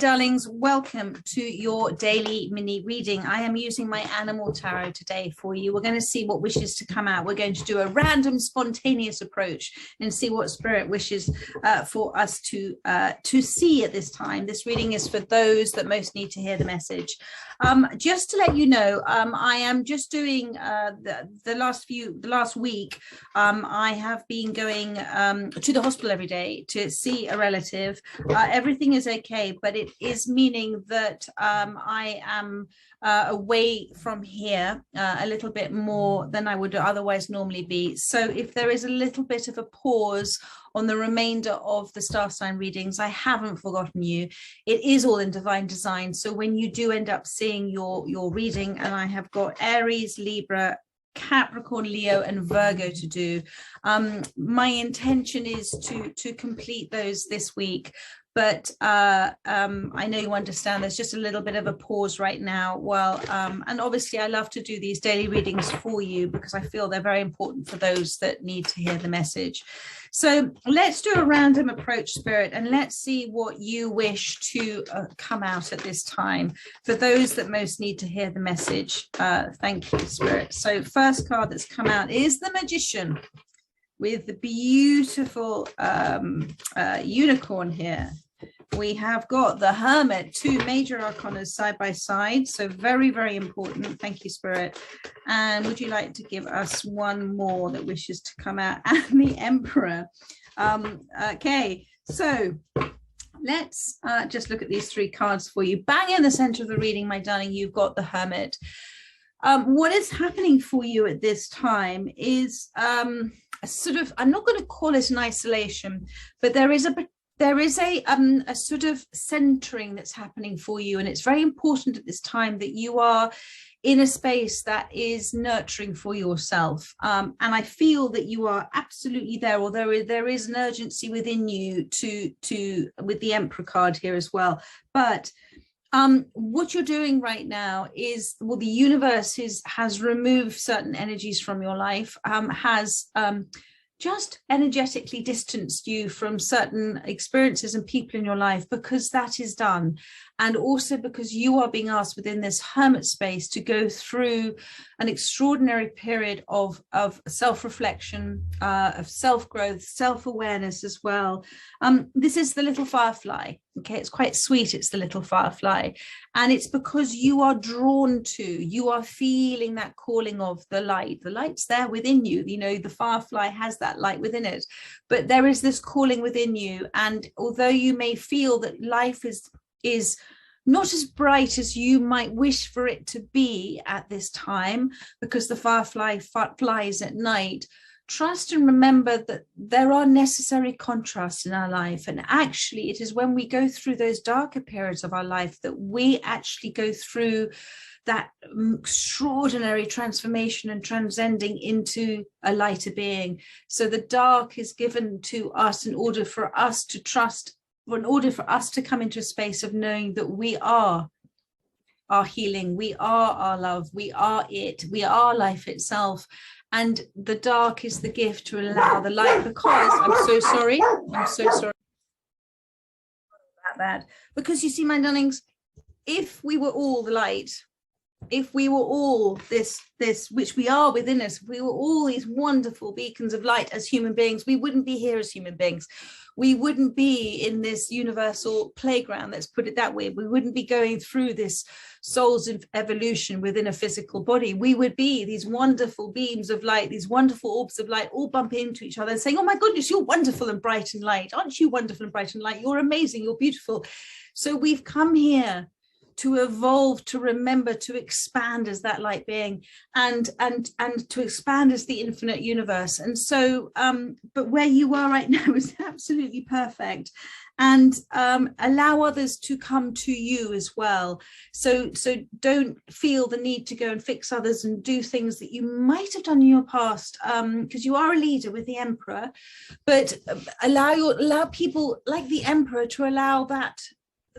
darlings, welcome to your daily mini reading. I am using my animal tarot today for you. We're going to see what wishes to come out. We're going to do a random spontaneous approach and see what spirit wishes for us to see at this time. This reading is for those that most need to hear the message. Just to let you know, I am just doing the last week. I have been going to the hospital every day to see a relative. Everything is okay, but it is meaning that I am away from here a little bit more than I would otherwise normally be. So if there is a little bit of a pause on the remainder of the star sign readings, I haven't forgotten you. It is all in divine design. So when you do end up seeing your reading, and I have got Aries, Libra, Capricorn, Leo, and Virgo to do, my intention is to complete those this week. But I know you understand there's just a little bit of a pause right now. Well, and obviously I love to do these daily readings for you because I feel they're very important for those that need to hear the message. So let's do a random approach, Spirit, and let's see what you wish to come out at this time for those that most need to hear the message. Thank you, Spirit. So first card that's come out is the Magician with the beautiful unicorn here. We have got the Hermit, two major arcana side by side, so very, very important. Thank you, Spirit. And would you like to give us one more that wishes to come out? And the Emperor. Okay, so let's just look at these three cards for you. Bang in the center of the reading, my darling, you've got the Hermit. What is happening for you at this time is sort of, I'm not going to call it an isolation, but there is a sort of centering that's happening for you, and it's very important at this time that you are in a space that is nurturing for yourself, and I feel that you are absolutely there, or there is an urgency within you to with the Emperor card here as well. But what you're doing right now is, well, the universe has removed certain energies from your life, has just energetically distanced you from certain experiences and people in your life, because that is done. And also because you are being asked within this hermit space to go through an extraordinary period of self-reflection, of self-growth, self-awareness as well. This is the little firefly. Okay, it's quite sweet. It's the little firefly. And it's because you are drawn to, you are feeling that calling of the light. The light's there within you. You know, the firefly has that light within it. But there is this calling within you. And although you may feel that life is not as bright as you might wish for it to be at this time, because the firefly flies at night, trust and remember that there are necessary contrasts in our life. And actually, it is when we go through those darker periods of our life that we actually go through that extraordinary transformation and transcending into a lighter being. So the dark is given to us in order for us to trust, in order for us to come into a space of knowing that we are our healing, we are our love, we are it, we are life itself. And the dark is the gift to allow the light, because I'm so sorry about that. Because you see, my darlings, if we were all the light, if we were all this which we are within us, if we were all these wonderful beacons of light as human beings, we wouldn't be here as human beings. We wouldn't be in this universal playground, let's put it that way. We wouldn't be going through this soul's evolution within a physical body. We would be these wonderful beams of light, these wonderful orbs of light, all bump into each other and saying, oh my goodness, you're wonderful and bright and light. Aren't you wonderful and bright and light? You're amazing, you're beautiful. So we've come here to evolve, to remember, to expand as that light being, and to expand as the infinite universe. And so, but where you are right now is absolutely perfect. And allow others to come to you as well. So don't feel the need to go and fix others and do things that you might have done in your past, because you are a leader with the Emperor. But allow people like the Emperor to allow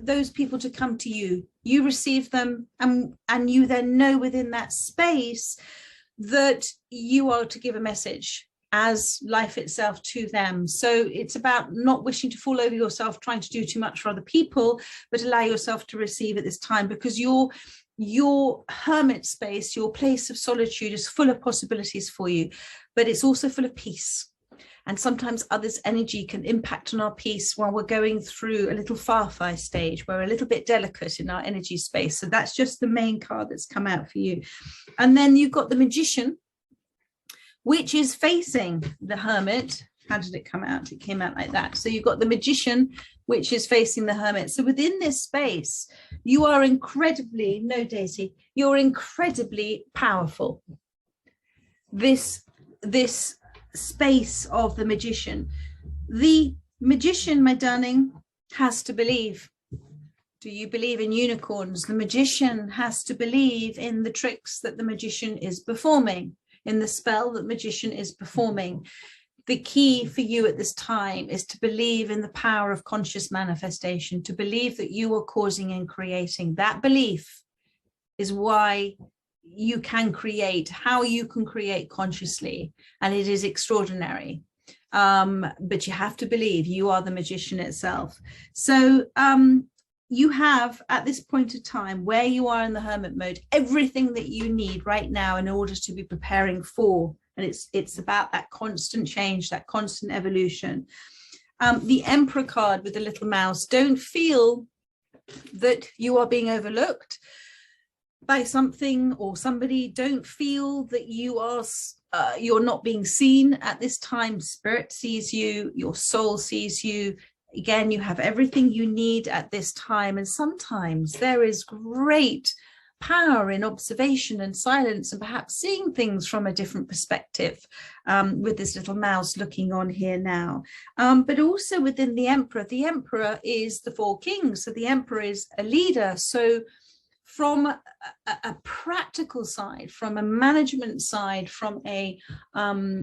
those people to come to you. You receive them, and you then know within that space that you are to give a message. as life itself to them. So it's about not wishing to fall over yourself, trying to do too much for other people, but allow yourself to receive at this time, because your hermit space, your place of solitude, is full of possibilities for you, but it's also full of peace. And sometimes others' energy can impact on our peace while we're going through a little far-fi stage. We're a little bit delicate in our energy space. So that's just the main card that's come out for you. And then you've got the Magician, which is facing the Hermit. How did it come out? It came out like that. So you've got the Magician, which is facing the Hermit. So within this space, you are incredibly, no, Daisy, you're incredibly powerful. This space of the Magician. The Magician, my darling, has to believe. Do you believe in unicorns? The Magician has to believe in the tricks that the Magician is performing, in the spell that the Magician is performing. The key for you at this time is to believe in the power of conscious manifestation, to believe that you are causing and creating. That belief is why you can create, how you can create consciously, and it is extraordinary. But you have to believe you are the Magician itself. So you have, at this point of time where you are in the Hermit mode, everything that you need right now in order to be preparing for, and it's about that constant change, that constant evolution. The Emperor card with the little mouse. Don't feel that you are being overlooked by something or somebody. Don't feel that you are you're not being seen at this time. Spirit sees you, your soul sees you. Again, you have everything you need at this time. And sometimes there is great power in observation and silence, and perhaps seeing things from a different perspective, with this little mouse looking on here now. But also within the Emperor is the Four Kings. So the Emperor is a leader. So from a practical side, from a management side, from a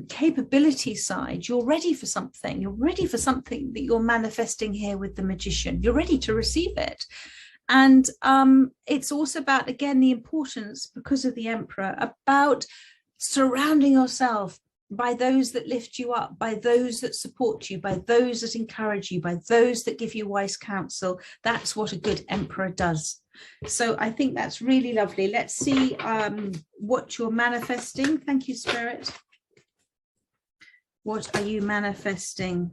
capability side, you're ready for something. You're ready for something that you're manifesting here with the Magician. You're ready to receive it. And it's also about, again, the importance, because of the Emperor, about surrounding yourself by those that lift you up, by those that support you, by those that encourage you, by those that give you wise counsel. That's what a good Emperor does. So I think that's really lovely. Let's see what you're manifesting. Thank you, Spirit. What are you manifesting?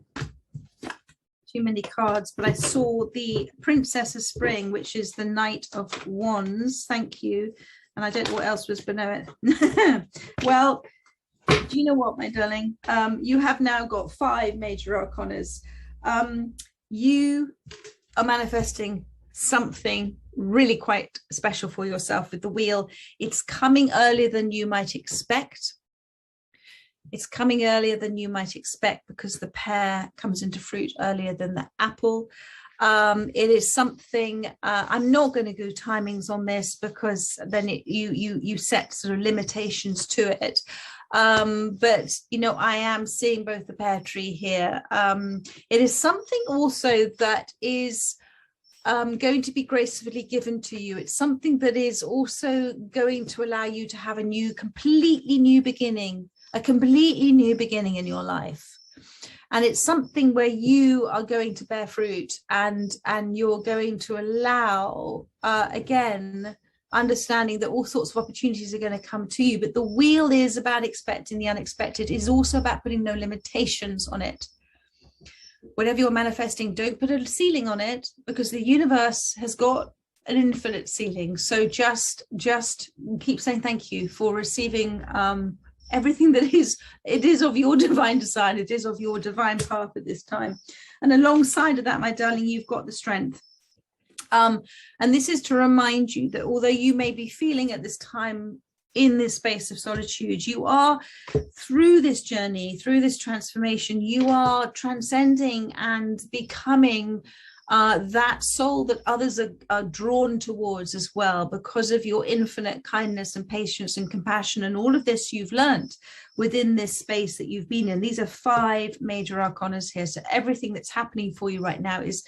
Too many cards, but I saw the Princess of Spring, which is the Knight of Wands. Thank you. And I don't know what else was below it. Well, do you know what, my darling? You have now got 5 major arcanas. You are manifesting something really quite special for yourself with the Wheel. It's coming earlier than you might expect. It's coming earlier than you might expect because the pear comes into fruit earlier than the apple. It is something, I'm not going to do timings on this because then you set sort of limitations to it. But, you know, I am seeing both the pear tree here. It is something also that is going to be gracefully given to you. It's something that is also going to allow you to have a completely new beginning in your life. And it's something where you are going to bear fruit, and you're going to allow, again, understanding that all sorts of opportunities are going to come to you. But the Wheel is about expecting the unexpected. It is also about putting no limitations on it. Whatever you're manifesting, don't put a ceiling on it, because the universe has got an infinite ceiling. So just keep saying thank you for receiving everything that is of your divine design. It is of your divine path at this time. And alongside of that, my darling, you've got the Strength. And this is to remind you that although you may be feeling at this time in this space of solitude, you are, through this journey, through this transformation, you are transcending and becoming that soul that others are drawn towards as well, because of your infinite kindness and patience and compassion, and all of this you've learned within this space that you've been in. These are 5 major arcanas here. So everything that's happening for you right now is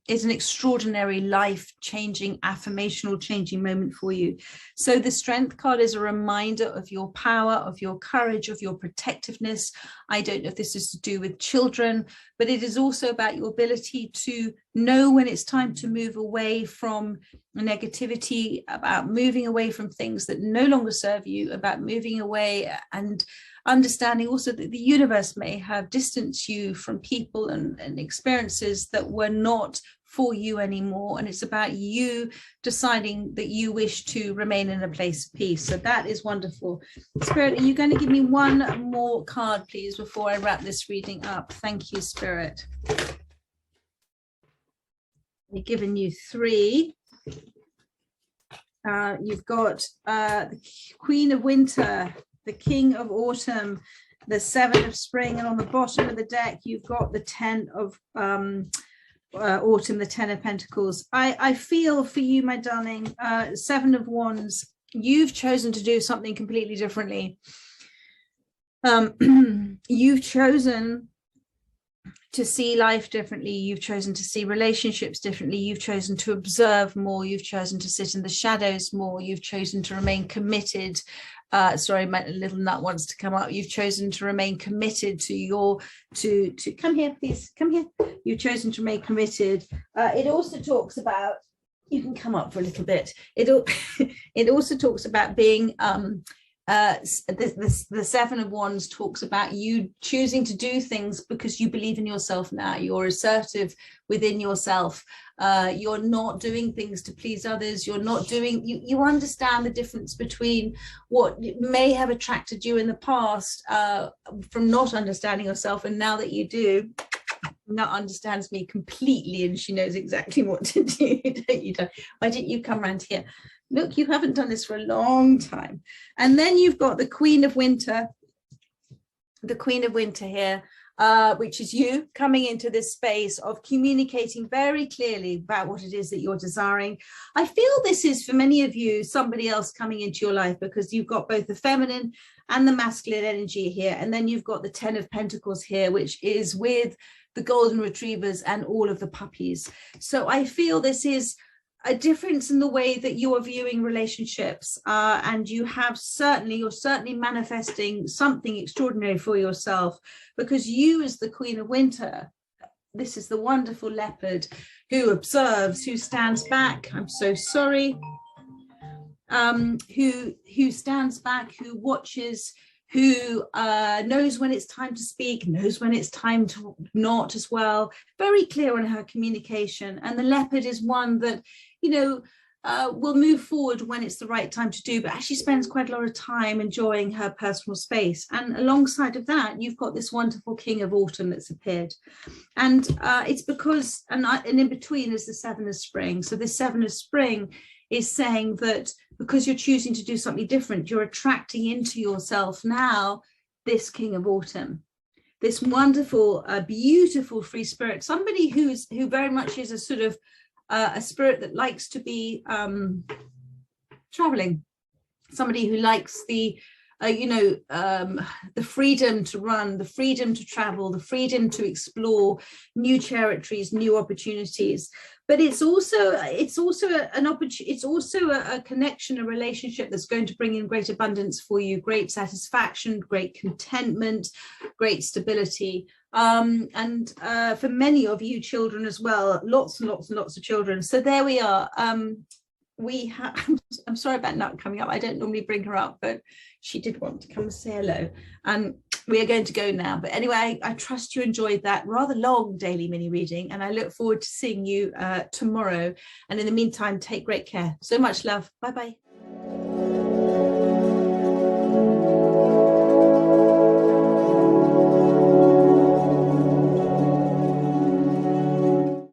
is an extraordinary life-changing, affirmational changing moment for you. So the Strength card is a reminder of your power, of your courage, of your protectiveness. I don't know if this is to do with children, but it is also about your ability to know when it's time to move away from negativity, about moving away from things that no longer serve you, about moving away and understanding also that the universe may have distanced you from people and experiences that were not for you anymore. And it's about you deciding that you wish to remain in a place of peace. So that is wonderful. Spirit, are you going to give me one more card, please, before I wrap this reading up? Thank you, Spirit. I've given you 3. You've got the Queen of Winter, the King of Autumn, the 7 of Spring, and on the bottom of the deck you've got the 10 of Autumn, the 10 of Pentacles. I feel for you, my darling, 7 of Wands, you've chosen to do something completely differently. You've chosen to see life differently. You've chosen to see relationships differently. You've chosen to observe more. You've chosen to sit in the shadows more. You've chosen to remain committed. Sorry, my little nut wants to come up. You've chosen to remain committed to your, to come here, please, come here. You've chosen to remain committed. It also talks about, you can come up for a little bit. It also talks about being, the 7 of Wands talks about you choosing to do things because you believe in yourself now. You're assertive within yourself. You're not doing things to please others. You're not doing, you understand the difference between what may have attracted you in the past from not understanding yourself, and now that you do, Nut understands me completely and she knows exactly what to do. Why didn't you come around here? Look, you haven't done this for a long time. And then you've got the Queen of Winter, here, which is you coming into this space of communicating very clearly about what it is that you're desiring. I feel this is, for many of you, somebody else coming into your life, because you've got both the feminine and the masculine energy here. And then you've got the 10 of Pentacles here, which is with the golden retrievers and all of the puppies. So I feel this is a difference in the way that you are viewing relationships, and you're certainly manifesting something extraordinary for yourself, because you, as the Queen of Winter, this is the wonderful leopard who observes, who stands back. I'm so sorry. Who stands back, who watches, who knows when it's time to speak, knows when it's time to not as well, very clear on her communication. And the leopard is one that, will move forward when it's the right time to do, but actually spends quite a lot of time enjoying her personal space. And alongside of that, you've got this wonderful King of Autumn that's appeared. And it's because, and in between is the 7 of Spring. So this 7 of Spring is saying that because you're choosing to do something different, you're attracting into yourself now this King of Autumn, this wonderful, beautiful free spirit, somebody who very much is a sort of a spirit that likes to be traveling, somebody who likes the freedom to run, the freedom to travel, the freedom to explore new territories, new opportunities. But it's also an opportunity. It's also a connection, a relationship that's going to bring in great abundance for you, great satisfaction, great contentment, great stability. And for many of you children as well, lots and lots and lots of children. So there we are. I'm sorry about Nut coming up. I don't normally bring her up, but she did want to come and say hello. And we are going to go now. But anyway, I trust you enjoyed that rather long daily mini reading, and I look forward to seeing you tomorrow. And in the meantime, take great care. So much love. Bye-bye.